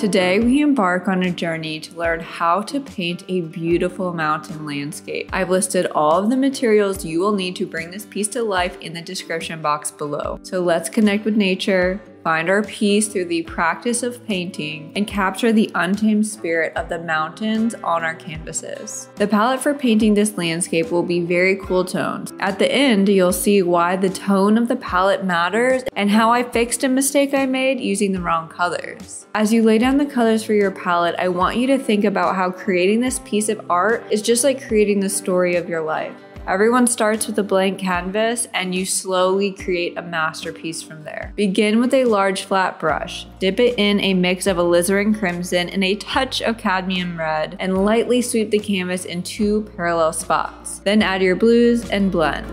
Today we embark on a journey to learn how to paint a beautiful mountain landscape. I've listed all of the materials you will need to bring this piece to life in the description box below. So let's connect with nature, find our peace through the practice of painting, and capture the untamed spirit of the mountains on our canvases. The palette for painting this landscape will be very cool toned. At the end, you'll see why the tone of the palette matters and how I fixed a mistake I made using the wrong colors. As you lay down the colors for your palette, I want you to think about how creating this piece of art is just like creating the story of your life. Everyone starts with a blank canvas and you slowly create a masterpiece from there. Begin with a large flat brush. Dip it in a mix of alizarin crimson and a touch of cadmium red and lightly sweep the canvas in 2 parallel spots. Then add your blues and blend.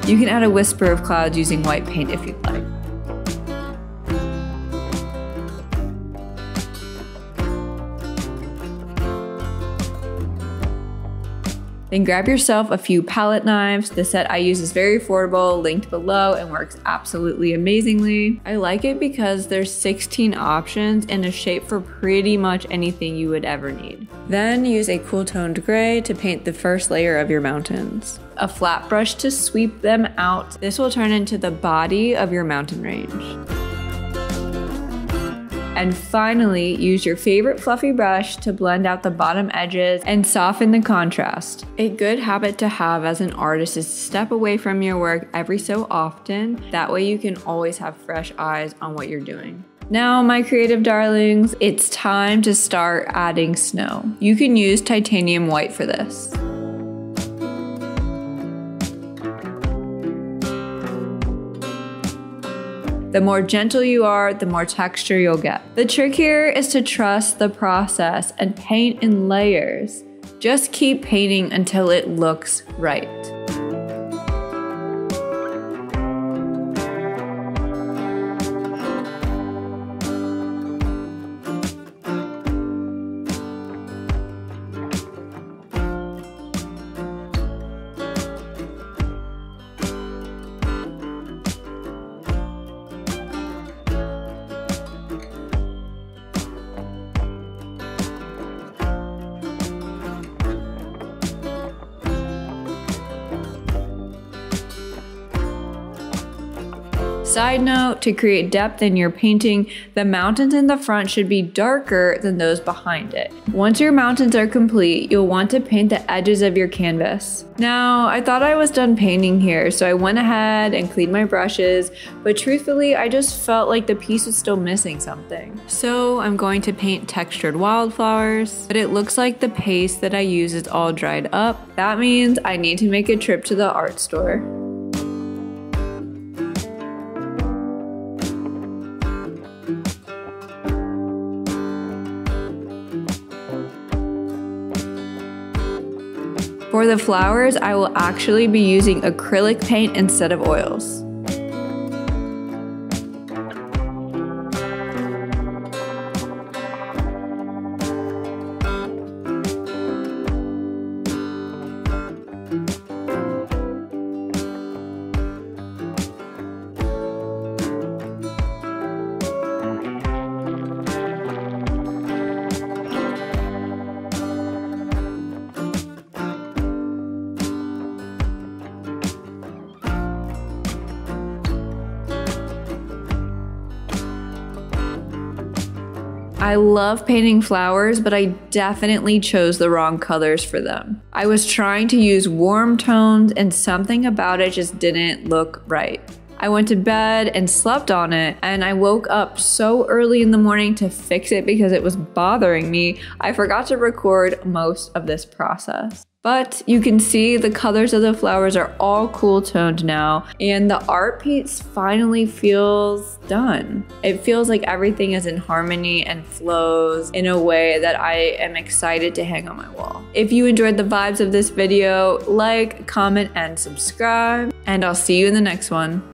You can add a whisper of clouds using white paint if you'd like. Then grab yourself a few palette knives. The set I use is very affordable, linked below, and works absolutely amazingly. I like it because there's 16 options and a shape for pretty much anything you would ever need. Then use a cool toned gray to paint the first layer of your mountains. A flat brush to sweep them out. This will turn into the body of your mountain range. And finally, use your favorite fluffy brush to blend out the bottom edges and soften the contrast. A good habit to have as an artist is to step away from your work every so often. That way you can always have fresh eyes on what you're doing. Now, my creative darlings, it's time to start adding snow. You can use titanium white for this. The more gentle you are, the more texture you'll get. The trick here is to trust the process and paint in layers. Just keep painting until it looks right. Side note, to create depth in your painting, the mountains in the front should be darker than those behind it. Once your mountains are complete, you'll want to paint the edges of your canvas. Now, I thought I was done painting here, so I went ahead and cleaned my brushes, but truthfully, I just felt like the piece was still missing something. So I'm going to paint textured wildflowers, but it looks like the paste that I use is all dried up. That means I need to make a trip to the art store. For the flowers, I will actually be using acrylic paint instead of oils. I love painting flowers, but I definitely chose the wrong colors for them. I was trying to use warm tones and something about it just didn't look right. I went to bed and slept on it, and I woke up so early in the morning to fix it because it was bothering me. I forgot to record most of this process. But you can see the colors of the flowers are all cool toned now, and the art piece finally feels done. It feels like everything is in harmony and flows in a way that I am excited to hang on my wall. If you enjoyed the vibes of this video, like, comment, and subscribe, and I'll see you in the next one.